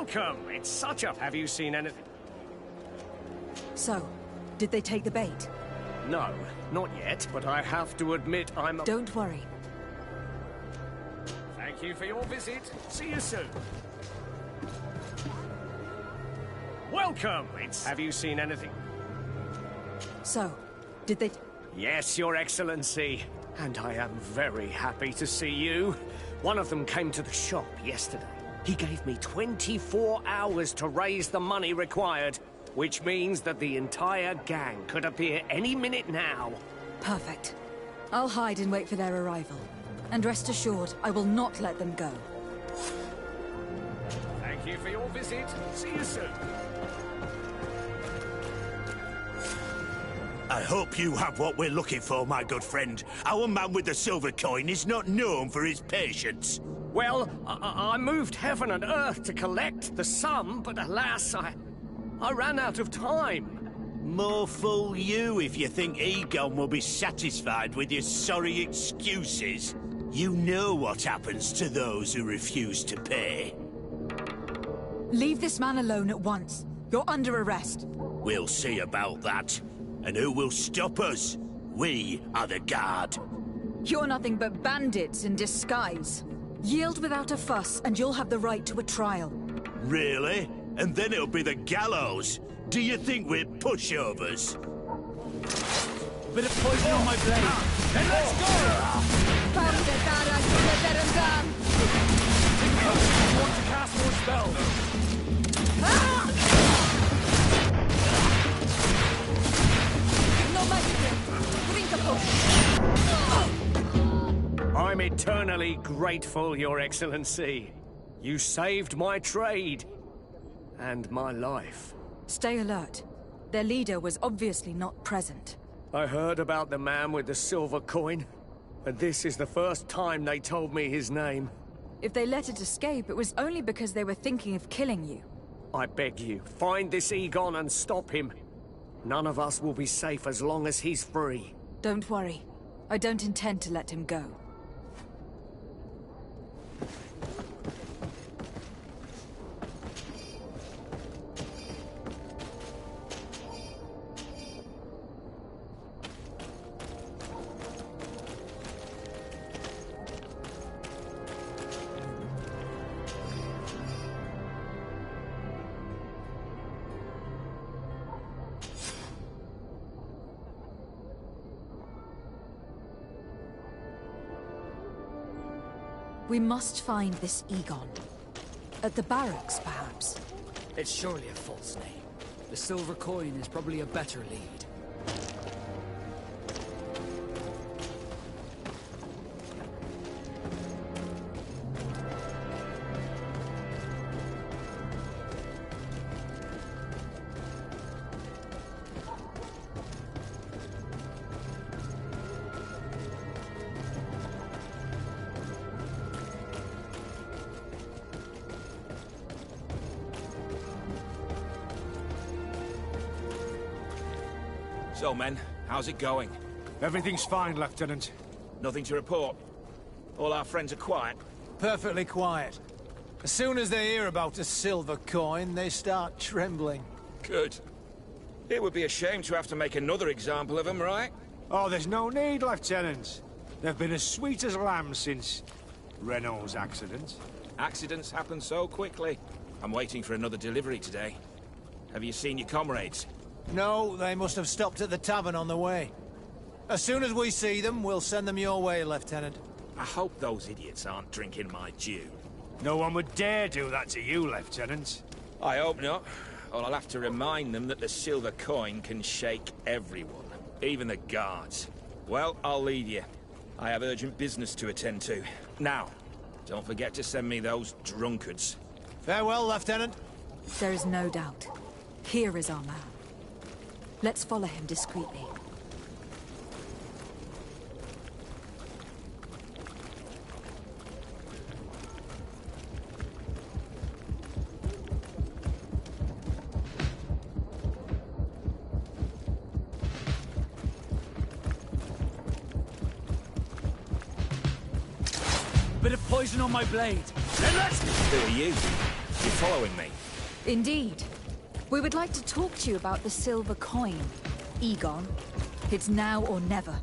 Welcome! It's such a... Have you seen anything? So, did they take the bait? No, not yet, but I have to admit I'm... Don't worry. Thank you for your visit. See you soon. Welcome! It's... Have you seen anything? So, did they... Yes, Your Excellency. And I am very happy to see you. One of them came to the shop yesterday. He gave me 24 hours to raise the money required, which means that the entire gang could appear any minute now. Perfect. I'll hide and wait for their arrival. And rest assured, I will not let them go. Thank you for your visit. See you soon. I hope you have what we're looking for, my good friend. Our man with the silver coin is not known for his patience. Well, I moved heaven and earth to collect the sum, but alas, I ran out of time. More fool you if you think Egon will be satisfied with your sorry excuses. You know what happens to those who refuse to pay. Leave this man alone at once. You're under arrest. We'll see about that. And who will stop us? We are the guard. You're nothing but bandits in disguise. Yield without a fuss, and you'll have the right to a trial. Really? And then it'll be the gallows? Do you think we're pushovers? Bit of poison on my blade. Then let's go! I want to cast more spells. No magic. Drink a potion. I'm eternally grateful, Your Excellency. You saved my trade. And my life. Stay alert. Their leader was obviously not present. I heard about the man with the silver coin, and this is the first time they told me his name. If they let it escape, it was only because they were thinking of killing you. I beg you, find this Egon and stop him. None of us will be safe as long as he's free. Don't worry. I don't intend to let him go. We must find this Egon. At the barracks, perhaps. It's surely a false name. The silver coin is probably a better lead. So, men, how's it going? Everything's fine, Lieutenant. Nothing to report? All our friends are quiet? Perfectly quiet. As soon as they hear about a silver coin, they start trembling. Good. It would be a shame to have to make another example of them, right? Oh, there's no need, Lieutenant. They've been as sweet as lambs since Renault's accident. Accidents happen so quickly. I'm waiting for another delivery today. Have you seen your comrades? No, they must have stopped at the tavern on the way. As soon as we see them, we'll send them your way, Lieutenant. I hope those idiots aren't drinking my dew. No one would dare do that to you, Lieutenant. I hope not. Or I'll have to remind them that the silver coin can shake everyone, even the guards. Well, I'll leave you. I have urgent business to attend to. Now, don't forget to send me those drunkards. Farewell, Lieutenant. There is no doubt. Here is our man. Let's follow him discreetly. Bit of poison on my blade. Then let's... Who are you? You following me? Indeed. We would like to talk to you about the silver coin, Egon. It's now or never.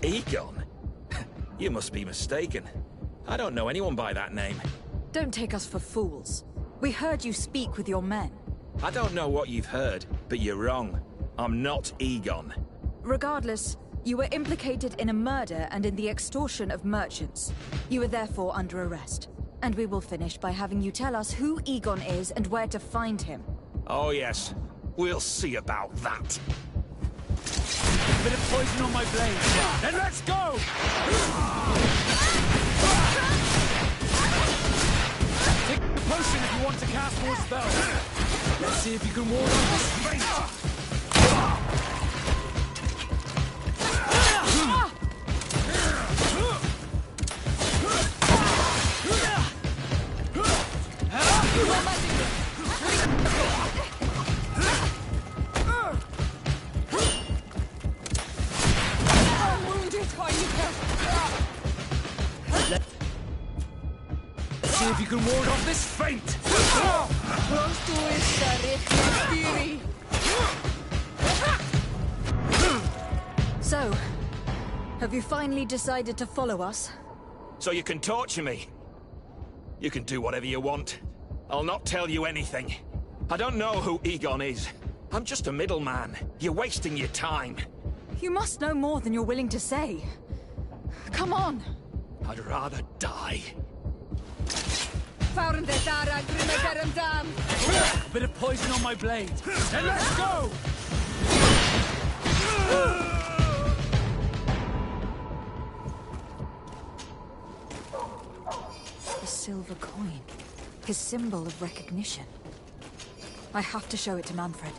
Egon? You must be mistaken. I don't know anyone by that name. Don't take us for fools. We heard you speak with your men. I don't know what you've heard, but you're wrong. I'm not Egon. Regardless, you were implicated in a murder and in the extortion of merchants. You are therefore under arrest. And we will finish by having you tell us who Egon is and where to find him. Oh yes, we'll see about that. Bit of poison on my blade. Then let's go! Take the potion if you want to cast more spells. Let's see if you can ward off this fate. See if you can ward off this feint! So, have you finally decided to follow us? So you can torture me. You can do whatever you want. I'll not tell you anything. I don't know who Egon is. I'm just a middleman. You're wasting your time. You must know more than you're willing to say. Come on! I'd rather die. Bit of poison on my blade. Then let's go! The silver coin. His symbol of recognition. I have to show it to Manfred.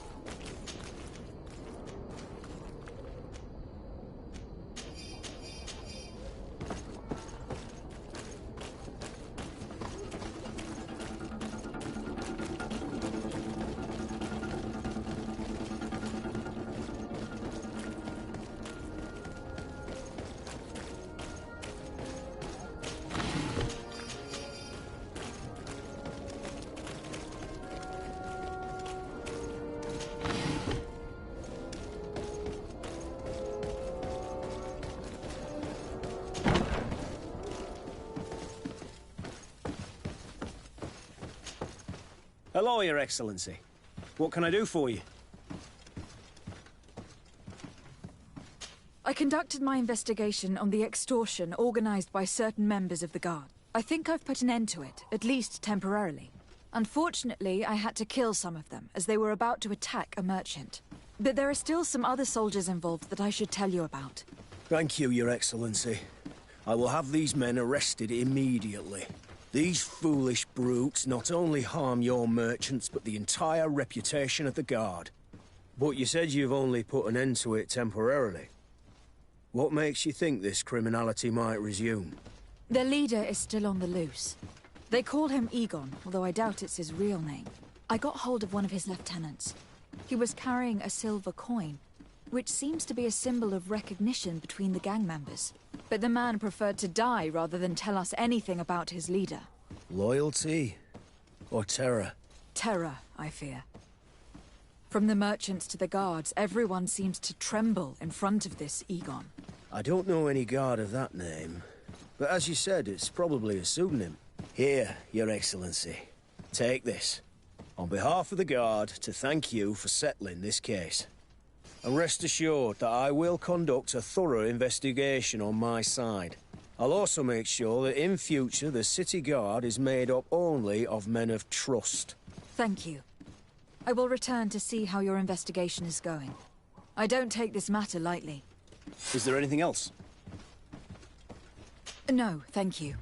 Hello, Your Excellency. What can I do for you? I conducted my investigation on the extortion organized by certain members of the Guard. I think I've put an end to it, at least temporarily. Unfortunately, I had to kill some of them, as they were about to attack a merchant. But there are still some other soldiers involved that I should tell you about. Thank you, Your Excellency. I will have these men arrested immediately. These foolish brutes not only harm your merchants, but the entire reputation of the Guard. But you said you've only put an end to it temporarily. What makes you think this criminality might resume? Their leader is still on the loose. They call him Egon, although I doubt it's his real name. I got hold of one of his lieutenants. He was carrying a silver coin, which seems to be a symbol of recognition between the gang members. But the man preferred to die rather than tell us anything about his leader. Loyalty? Or terror? Terror, I fear. From the merchants to the guards, everyone seems to tremble in front of this Egon. I don't know any guard of that name. But as you said, it's probably a pseudonym. Here, Your Excellency. Take this. On behalf of the Guard, to thank you for settling this case. And rest assured that I will conduct a thorough investigation on my side. I'll also make sure that in future the City Guard is made up only of men of trust. Thank you. I will return to see how your investigation is going. I don't take this matter lightly. Is there anything else? No, thank you.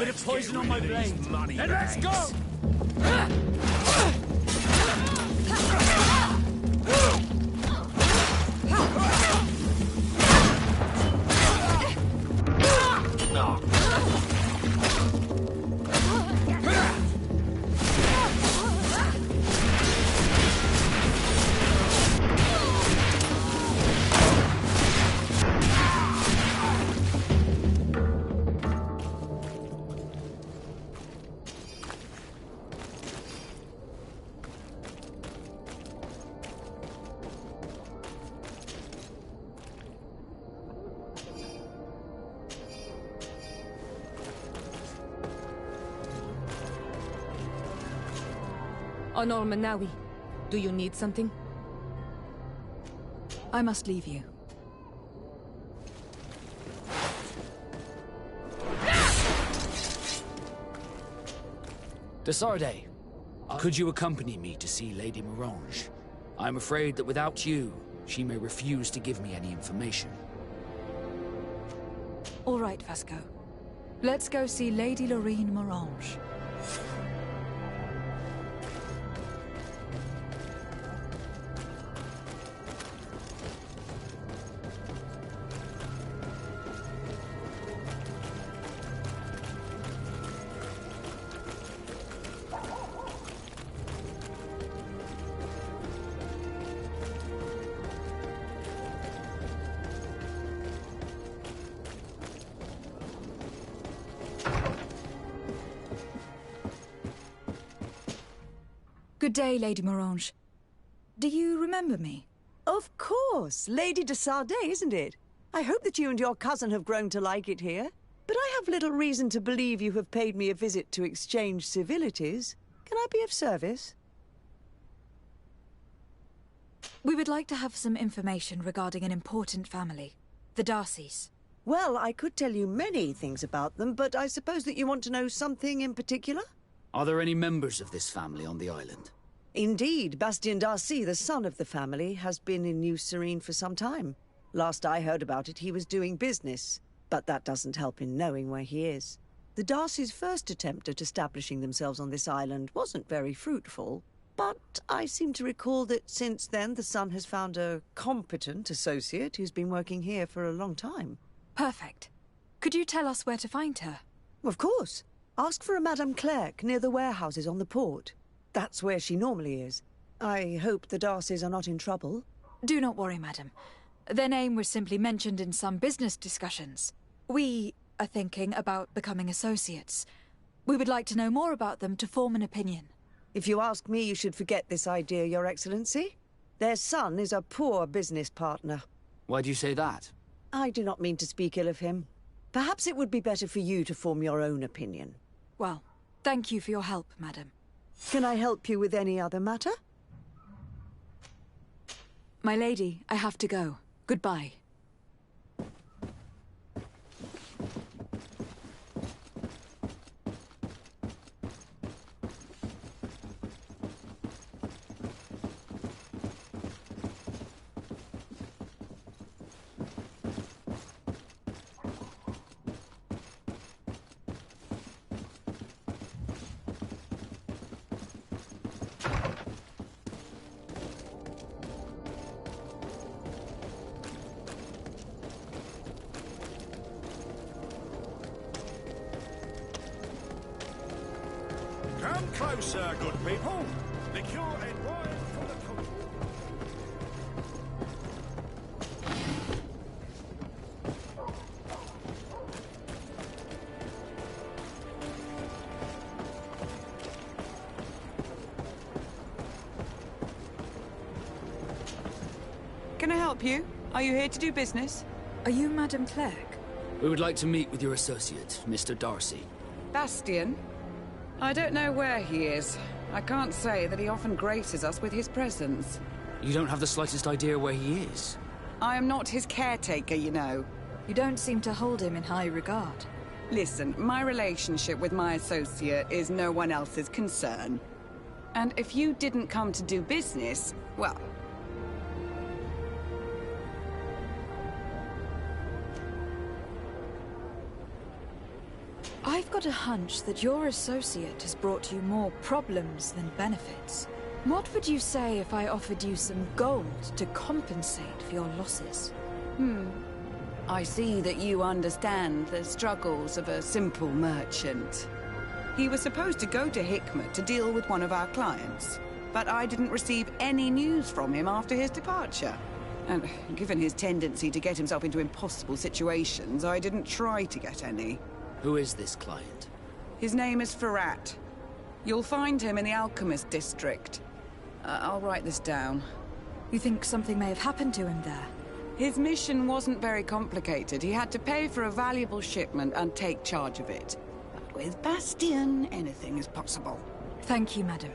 Bit of poison on my blade. And let's go! Honor Manawi, do you need something? I must leave you. Desarde, could you accompany me to see Lady Morange? I'm afraid that without you, she may refuse to give me any information. All right, Vasco. Let's go see Lady Lorraine Morange. Good day, Lady Morange. Do you remember me? Of course. Lady de Sardet, isn't it? I hope that you and your cousin have grown to like it here. But I have little reason to believe you have paid me a visit to exchange civilities. Can I be of service? We would like to have some information regarding an important family, the Darcys. Well, I could tell you many things about them, but I suppose that you want to know something in particular? Are there any members of this family on the island? Indeed, Bastien Darcy, the son of the family, has been in New Serene for some time. Last I heard about it, he was doing business. But that doesn't help in knowing where he is. The Darcys' first attempt at establishing themselves on this island wasn't very fruitful. But I seem to recall that since then the son has found a competent associate who's been working here for a long time. Perfect. Could you tell us where to find her? Of course. Ask for a Madame Clerc near the warehouses on the port. That's where she normally is. I hope the Darcys are not in trouble. Do not worry, madam. Their name was simply mentioned in some business discussions. We are thinking about becoming associates. We would like to know more about them to form an opinion. If you ask me, you should forget this idea, Your Excellency. Their son is a poor business partner. Why do you say that? I do not mean to speak ill of him. Perhaps it would be better for you to form your own opinion. Well, thank you for your help, madam. Can I help you with any other matter? My lady, I have to go. Goodbye. Come closer, good people. Liqueur and wine for the cook. Can I help you? Are you here to do business? Are you Madame Clerc? We would like to meet with your associate, Mr. Darcy. Bastien? I don't know where he is. I can't say that he often graces us with his presence. You don't have the slightest idea where he is? I am not his caretaker, you know. You don't seem to hold him in high regard. Listen, my relationship with my associate is no one else's concern. And if you didn't come to do business, well... I've got a hunch that your associate has brought you more problems than benefits. What would you say if I offered you some gold to compensate for your losses? I see that you understand the struggles of a simple merchant. He was supposed to go to Hikmet to deal with one of our clients, but I didn't receive any news from him after his departure. And given his tendency to get himself into impossible situations, I didn't try to get any. Who is this client? His name is Ferrat. You'll find him in the Alchemist District. I'll write this down. You think something may have happened to him there? His mission wasn't very complicated. He had to pay for a valuable shipment and take charge of it. But with Bastion, anything is possible. Thank you, madam.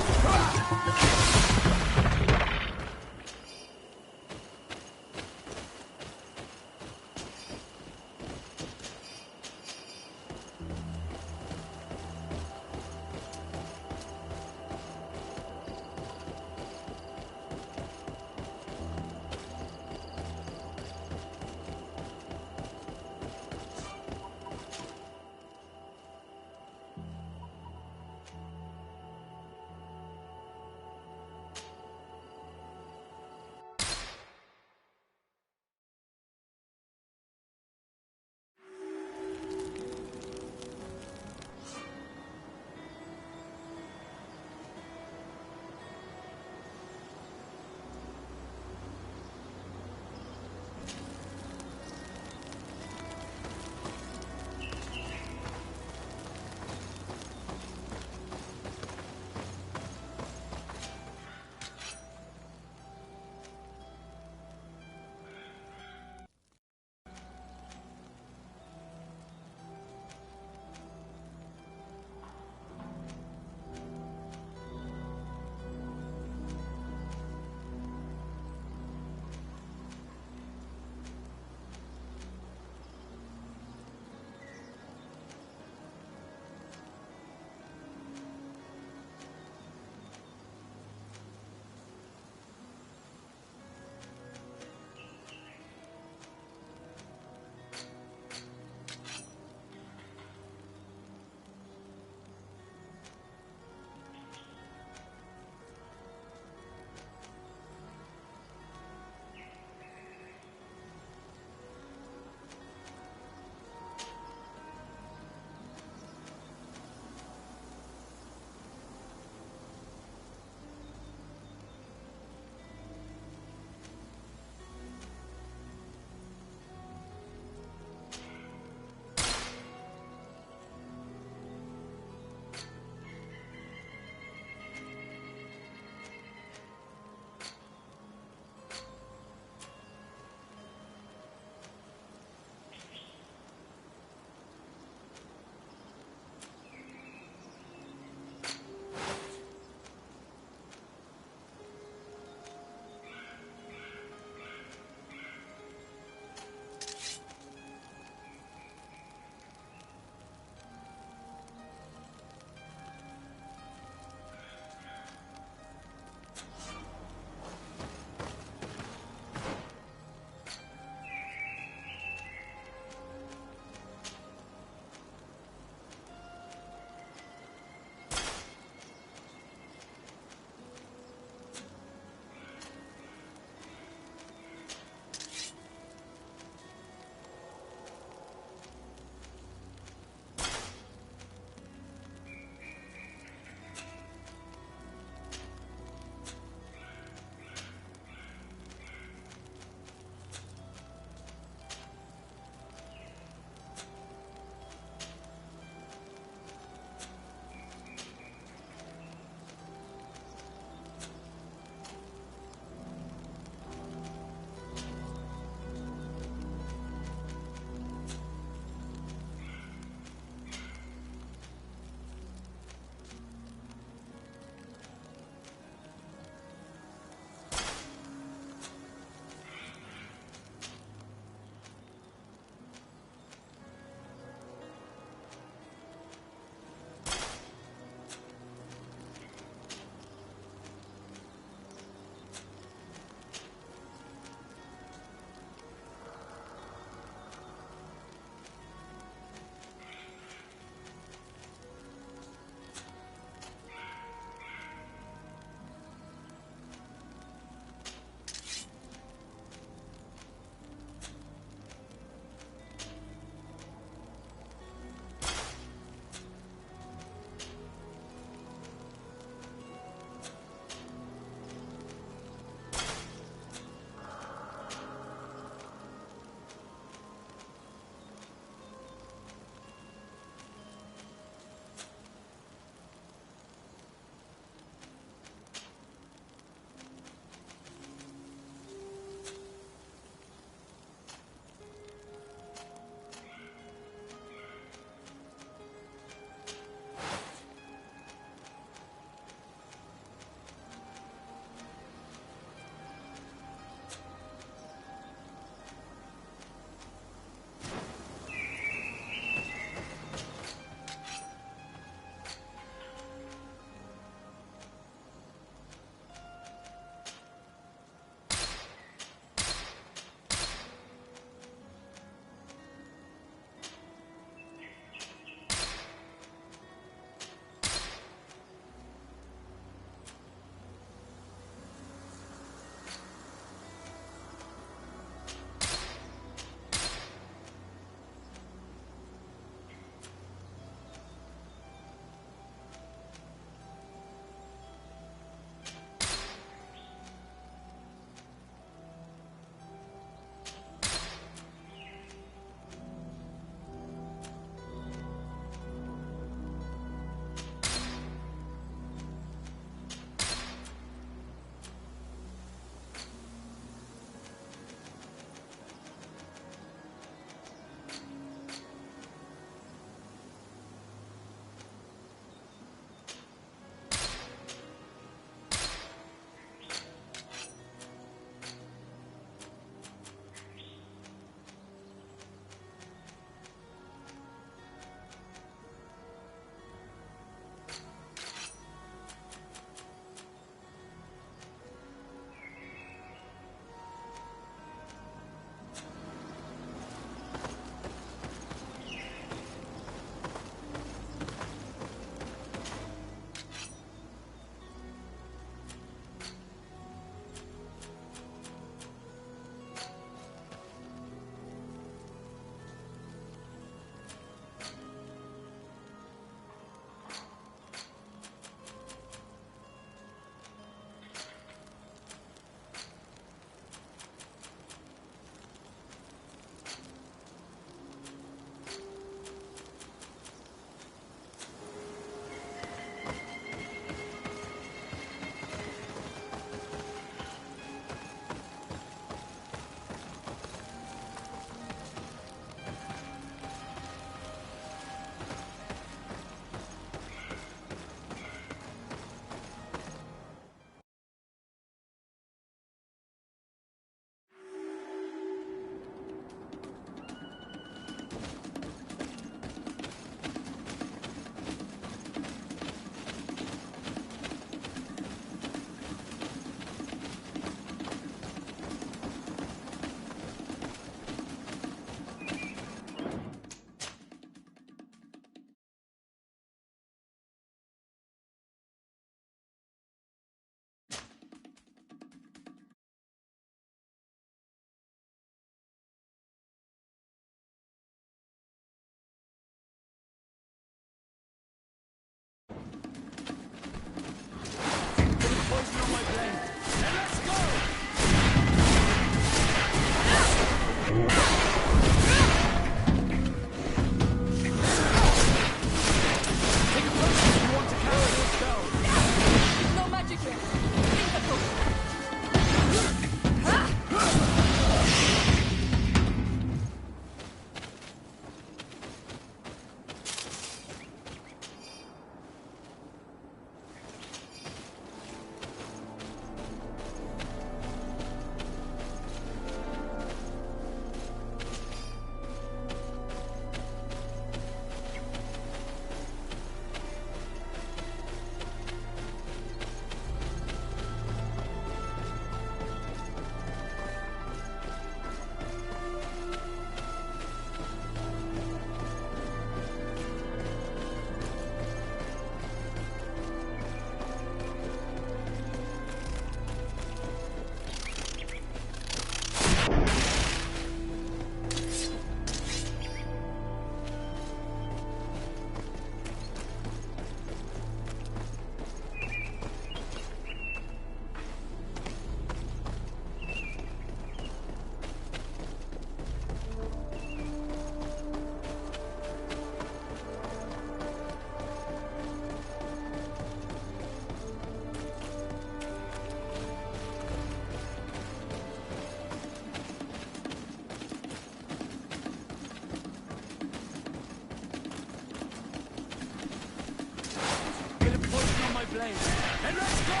Bit of poison on my blade. And let's go!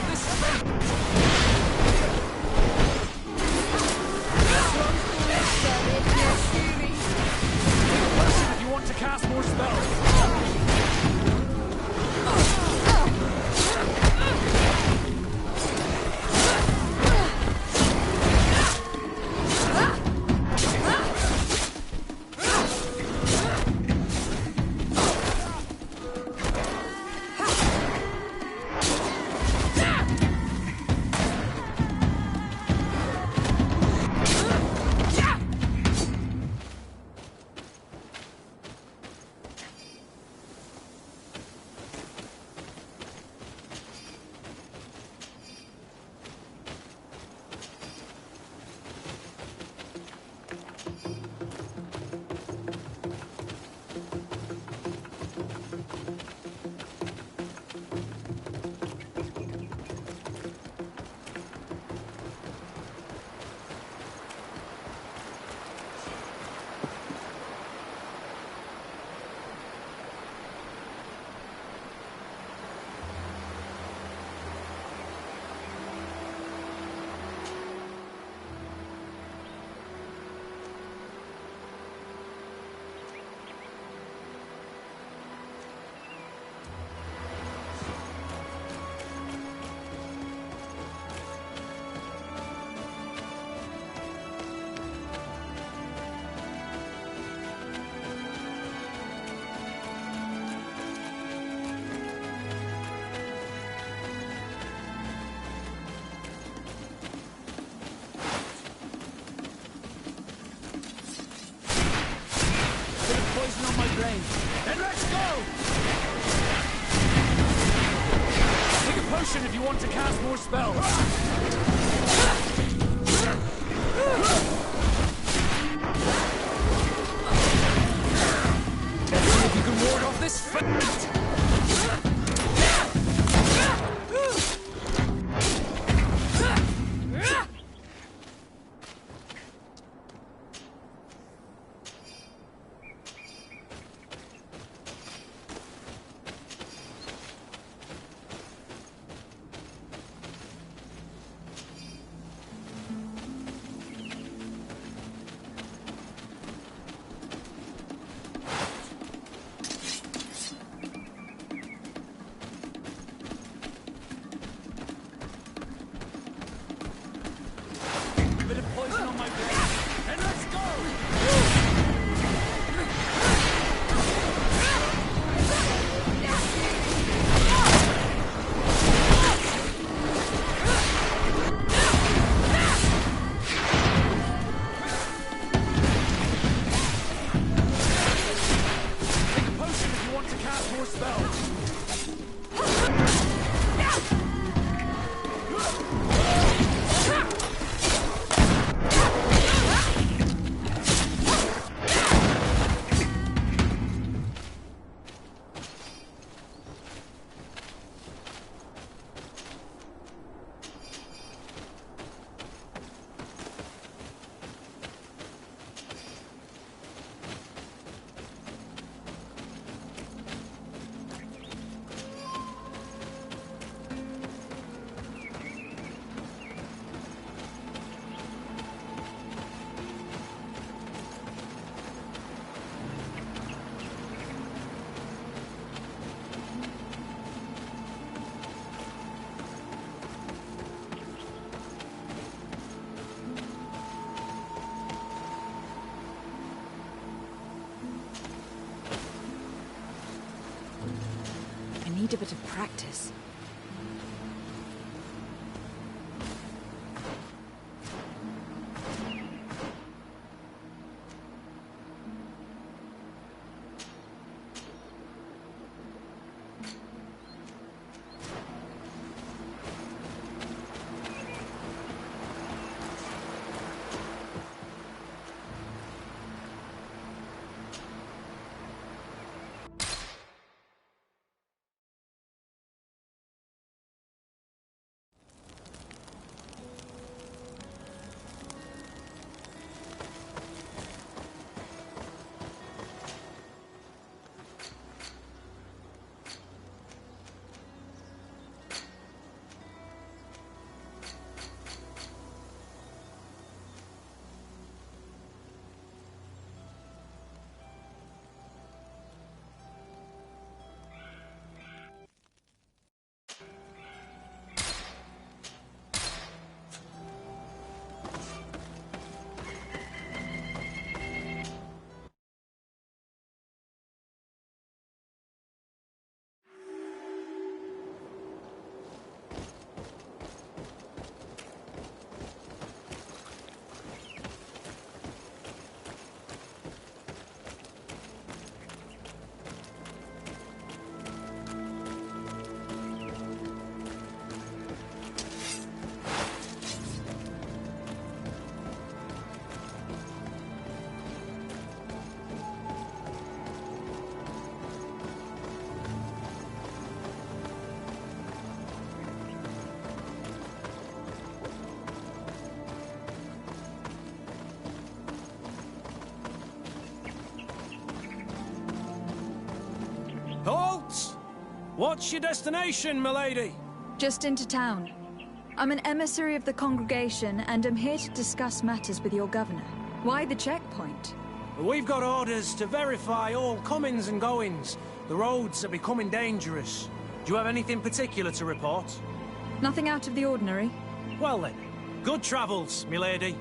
This if you want to cast more spells. On my blade. And let's go! Take a potion if you want to cast more spells. Let's see if you can ward off this fate. Need a bit of practice. What's your destination, milady? Just into town. I'm an emissary of the congregation, and am here to discuss matters with your governor. Why the checkpoint? We've got orders to verify all comings and goings. The roads are becoming dangerous. Do you have anything particular to report? Nothing out of the ordinary. Well then, good travels, milady.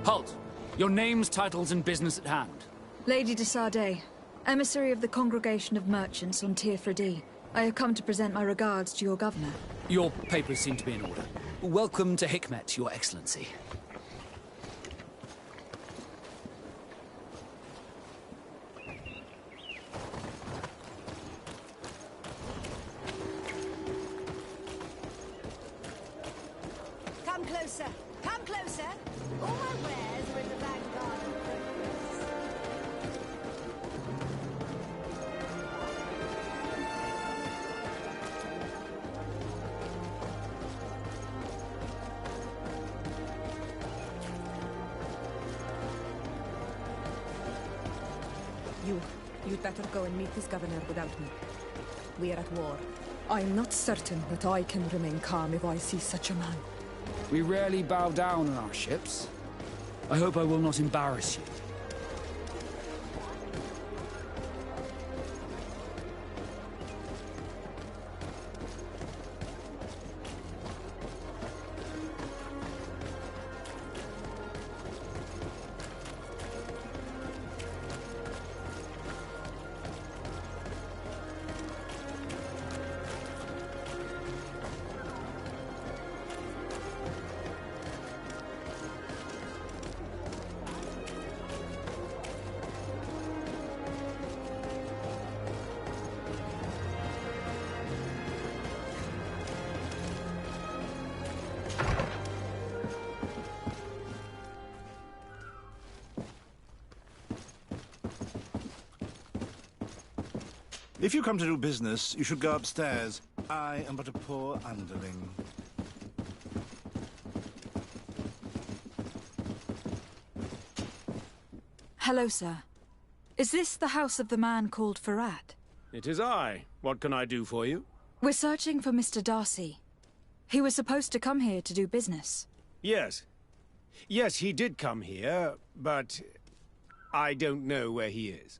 Halt! Your names, titles, and business at hand. Lady de Sardet, emissary of the Congregation of Merchants on Tirfredi. I have come to present my regards to your governor. Your papers seem to be in order. Welcome to Hikmet, Your Excellency. Come closer! Come closer! All my wares are in the vanguard of progress. You'd better go and meet this governor without me. We are at war. I'm not certain that I can remain calm if I see such a man. We rarely bow down on our ships. I hope I will not embarrass you. If you come to do business, you should go upstairs. I am but a poor underling. Hello, sir. Is this the house of the man called Farad? It is I. What can I do for you? We're searching for Mr. Darcy. He was supposed to come here to do business. Yes. Yes, he did come here, but I don't know where he is.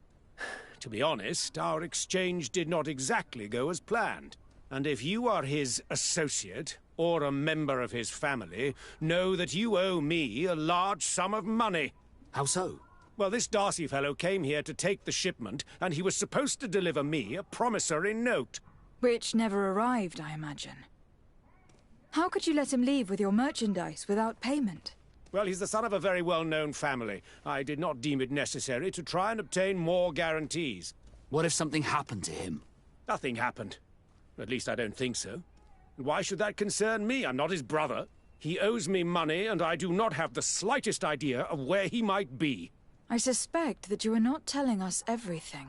To be honest, our exchange did not exactly go as planned. And if you are his associate, or a member of his family, know that you owe me a large sum of money. How so? Well, this Darcy fellow came here to take the shipment, and he was supposed to deliver me a promissory note. Which never arrived, I imagine. How could you let him leave with your merchandise without payment? Well, he's the son of a very well-known family. I did not deem it necessary to try and obtain more guarantees. What if something happened to him? Nothing happened. At least I don't think so. And why should that concern me? I'm not his brother. He owes me money, and I do not have the slightest idea of where he might be. I suspect that you are not telling us everything.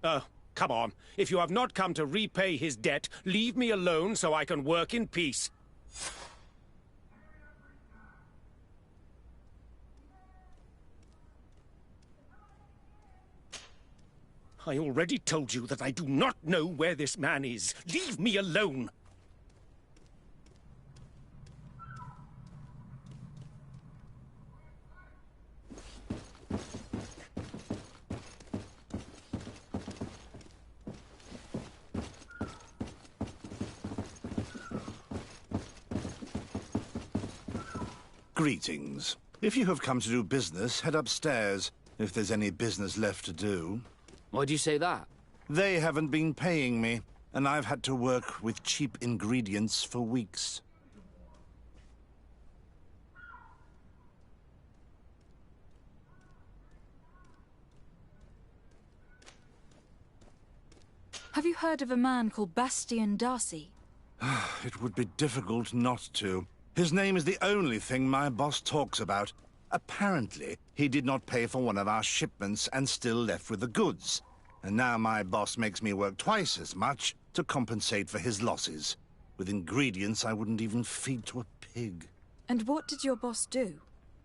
Oh, come on. If you have not come to repay his debt, leave me alone so I can work in peace. I already told you that I do not know where this man is. Leave me alone! Greetings. If you have come to do business, head upstairs, if there's any business left to do. Why'd you say that? They haven't been paying me, and I've had to work with cheap ingredients for weeks. Have you heard of a man called Bastian Darcy? It would be difficult not to. His name is the only thing my boss talks about. Apparently, he did not pay for one of our shipments and still left with the goods. And now my boss makes me work twice as much to compensate for his losses. With ingredients I wouldn't even feed to a pig. And what did your boss do?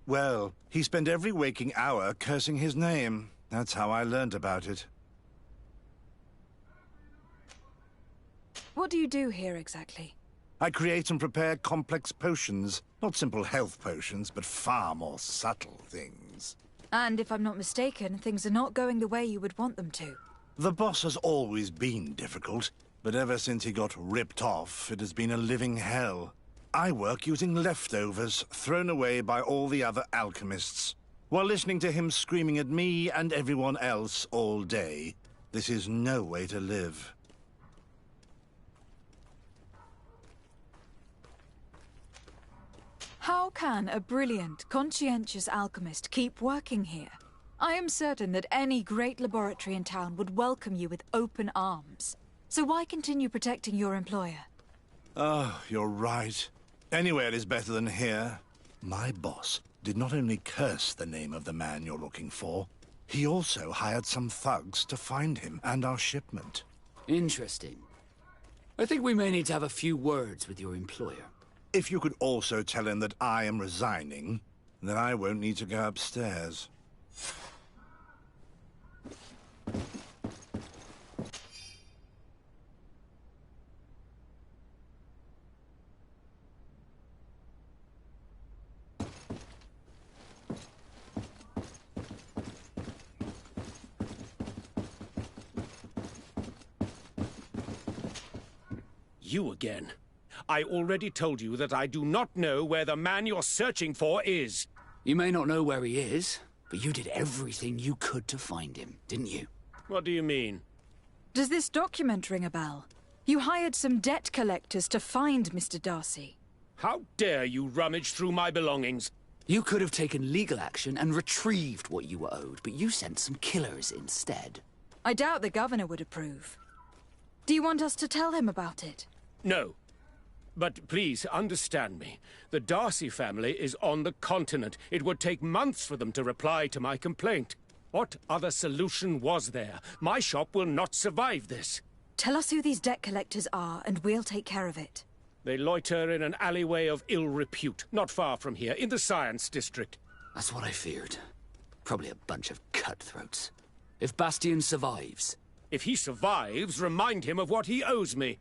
Well, he spent every waking hour cursing his name. That's how I learned about it. What do you do here exactly? I create and prepare complex potions. Not simple health potions, but far more subtle things. And if I'm not mistaken, things are not going the way you would want them to. The boss has always been difficult, but ever since he got ripped off, it has been a living hell. I work using leftovers thrown away by all the other alchemists, while listening to him screaming at me and everyone else all day. This is no way to live. How can a brilliant, conscientious alchemist keep working here? I am certain that any great laboratory in town would welcome you with open arms. So why continue protecting your employer? Oh, you're right. Anywhere is better than here. My boss did not only curse the name of the man you're looking for, he also hired some thugs to find him and our shipment. Interesting. I think we may need to have a few words with your employer. If you could also tell him that I am resigning, then I won't need to go upstairs. You again. I already told you that I do not know where the man you're searching for is. You may not know where he is, but you did everything you could to find him, didn't you? What do you mean? Does this document ring a bell? You hired some debt collectors to find Mr. Darcy. How dare you rummage through my belongings? You could have taken legal action and retrieved what you were owed, but you sent some killers instead. I doubt the governor would approve. Do you want us to tell him about it? No. But please, understand me. The Darcy family is on the continent. It would take months for them to reply to my complaint. What other solution was there? My shop will not survive this. Tell us who these debt collectors are, and we'll take care of it. They loiter in an alleyway of ill repute, not far from here, in the Science District. That's what I feared. Probably a bunch of cutthroats. If Bastian survives... If he survives, remind him of what he owes me.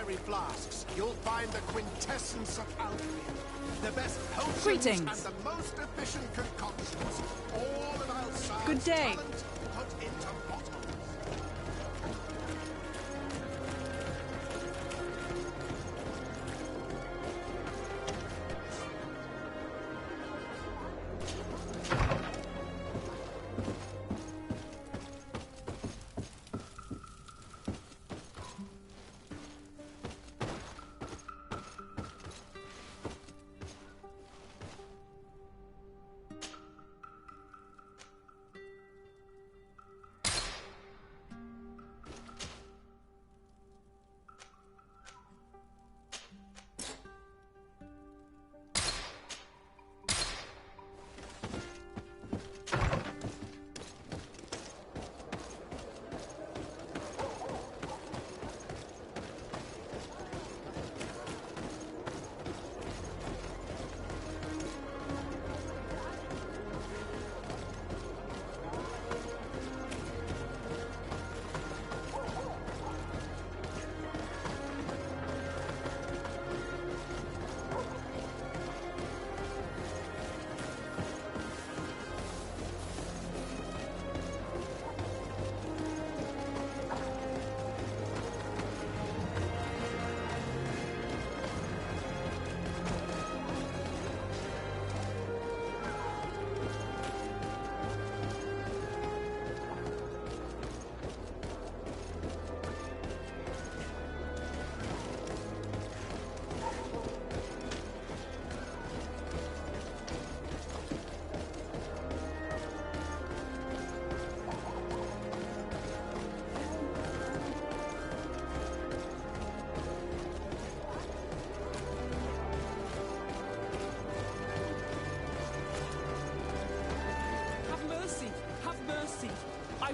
cherry flasks, you'll find the quintessence of alchemy. The best potions Greetings. and the most efficient concoctions. All of Alsa's Good day. talent put into bottles.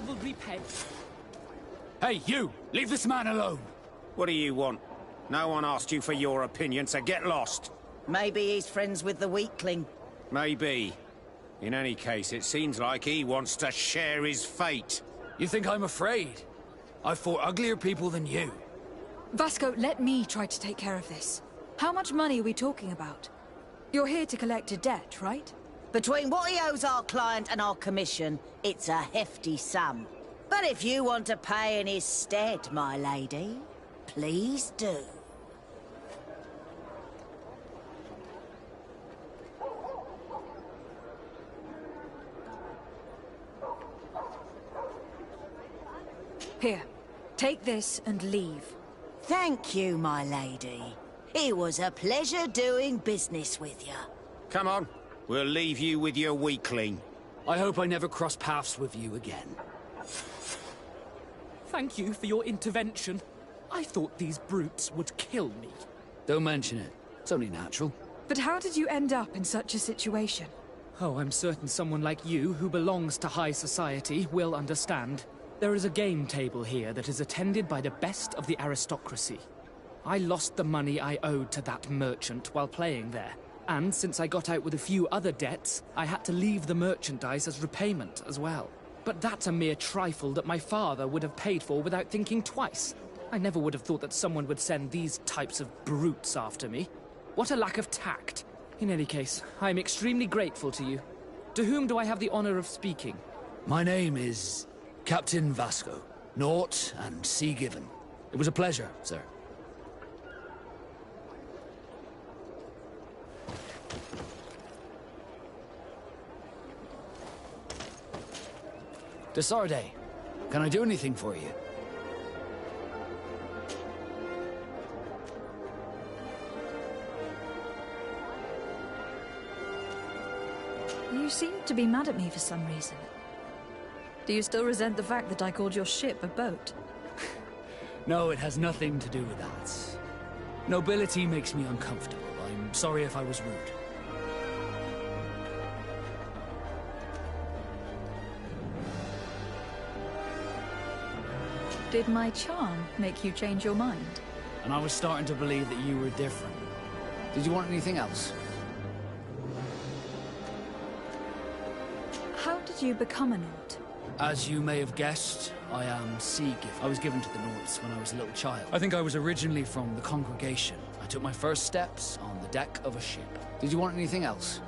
I will repay. Hey, you! Leave this man alone! What do you want? No one asked you for your opinion, so get lost. Maybe he's friends with the weakling. Maybe. In any case, it seems like he wants to share his fate. You think I'm afraid? I've fought uglier people than you. Vasco, let me try to take care of this. How much money are we talking about? You're here to collect a debt, right? Between what he owes our client and our commission, it's a hefty sum. But if you want to pay in his stead, my lady, please do. Here, take this and leave. Thank you, my lady. It was a pleasure doing business with you. Come on, we'll leave you with your weakling. I hope I never cross paths with you again. Thank you for your intervention. I thought these brutes would kill me. Don't mention it. It's only natural. But how did you end up in such a situation? Oh, I'm certain someone like you, who belongs to high society, will understand. There is a game table here that is attended by the best of the aristocracy. I lost the money I owed to that merchant while playing there. And since I got out with a few other debts, I had to leave the merchandise as repayment as well. But that's a mere trifle that my father would have paid for without thinking twice. I never would have thought that someone would send these types of brutes after me. What a lack of tact. In any case, I'm extremely grateful to you. To whom do I have the honor of speaking? My name is Captain Vasco. Naught and Sea Given. It was a pleasure, sir. Desarde, can I do anything for you? You seem to be mad at me for some reason. Do you still resent the fact that I called your ship a boat? No, it has nothing to do with that. Nobility makes me uncomfortable. I'm sorry if I was rude. Did my charm make you change your mind? And I was starting to believe that you were different. Did you want anything else? How did you become a Naut? As you may have guessed, I am Sea Gift. I was given to the Norts when I was a little child. I think I was originally from the congregation. I took my first steps on the deck of a ship. Did you want anything else?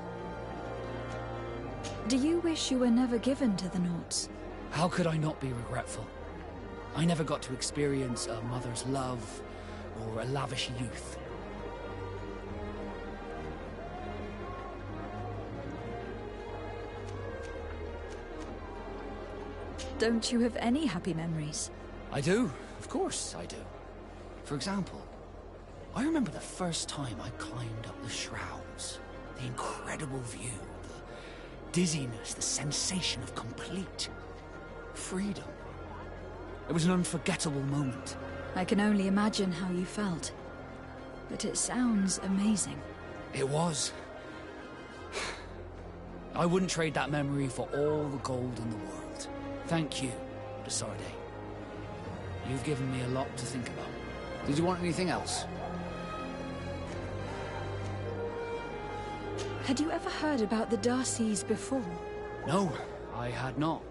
Do you wish you were never given to the Norts? How could I not be regretful? I never got to experience a mother's love or a lavish youth. Don't you have any happy memories? I do. Of course I do. For example, I remember the first time I climbed up the shrouds. The incredible view, the dizziness, the sensation of complete freedom. It was an unforgettable moment. I can only imagine how you felt. But it sounds amazing. It was. I wouldn't trade that memory for all the gold in the world. Thank you, Desarde. You've given me a lot to think about. Did you want anything else? Had you ever heard about the Darcys before? No, I had not.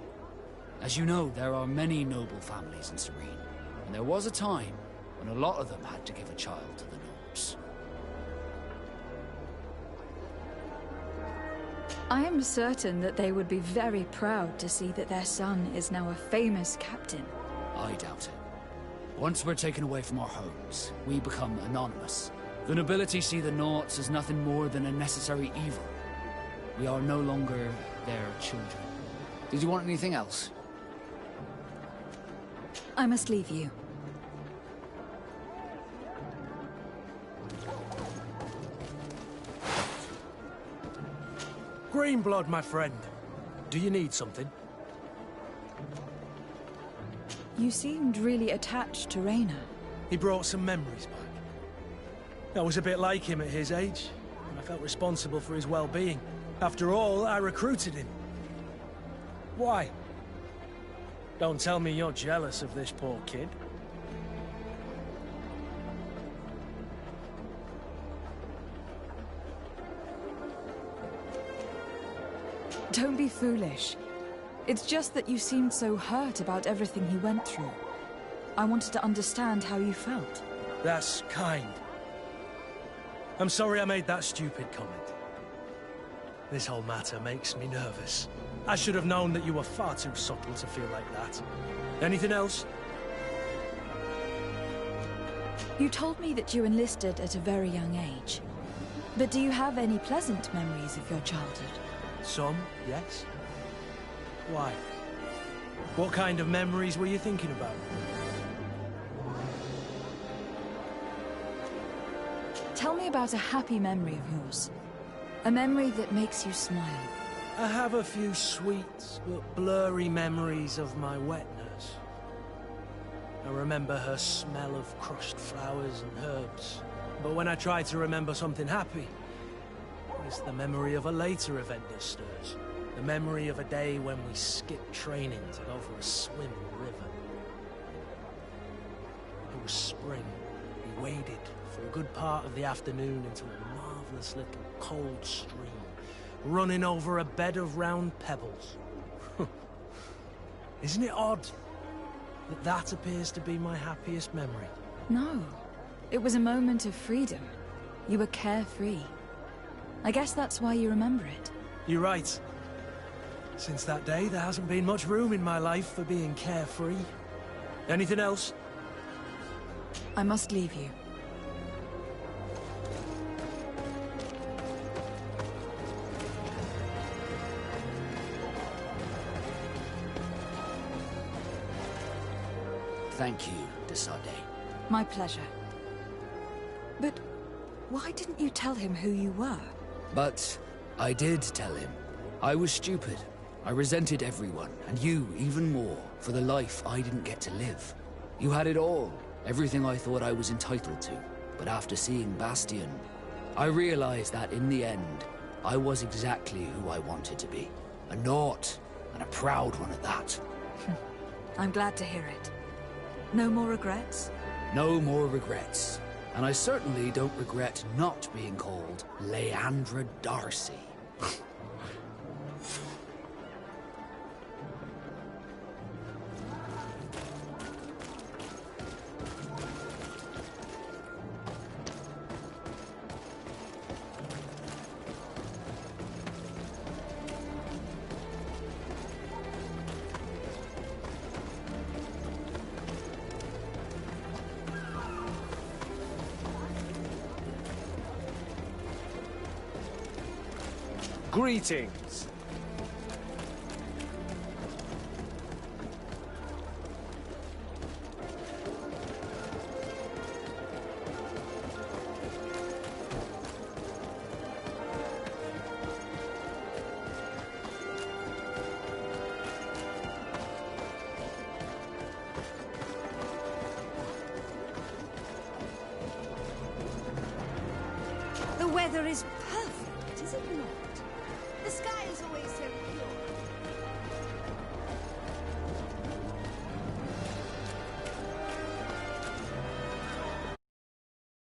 As you know, there are many noble families in Serene, and there was a time when a lot of them had to give a child to the Norts. I am certain that they would be very proud to see that their son is now a famous captain. I doubt it. Once we're taken away from our homes, we become anonymous. The nobility see the Norts as nothing more than a necessary evil. We are no longer their children. Did you want anything else? I must leave you. Greenblood, my friend. Do you need something? You seemed really attached to Raynor. He brought some memories back. I was a bit like him at his age, and I felt responsible for his well-being. After all, I recruited him. Why? Don't tell me you're jealous of this poor kid. Don't be foolish. It's just that you seemed so hurt about everything he went through. I wanted to understand how you felt. That's kind. I'm sorry I made that stupid comment. This whole matter makes me nervous. I should have known that you were far too subtle to feel like that. Anything else? You told me that you enlisted at a very young age. But do you have any pleasant memories of your childhood? Some, yes. Why? What kind of memories were you thinking about? Tell me about a happy memory of yours. A memory that makes you smile. I have a few sweet but blurry memories of my wet nurse. I remember her smell of crushed flowers and herbs. But when I try to remember something happy, it's the memory of a later event that stirs. The memory of a day when we skipped training to go for a swim in the river. It was spring. We waded for a good part of the afternoon into a marvelous little cold stream, running over a bed of round pebbles. Isn't it odd that that appears to be my happiest memory? No. It was a moment of freedom. You were carefree. I guess that's why you remember it. You're right. Since that day, there hasn't been much room in my life for being carefree. Anything else? I must leave you. Thank you, Desarde. My pleasure. But why didn't you tell him who you were? But I did tell him. I was stupid. I resented everyone, and you even more, for the life I didn't get to live. You had it all, everything I thought I was entitled to. But after seeing Bastion, I realized that in the end, I was exactly who I wanted to be. A Nort, and a proud one at that. I'm glad to hear it. No more regrets? No more regrets. And I certainly don't regret not being called Leandra Darcy. Greetings. The weather is perfect, is it not? The sky is always so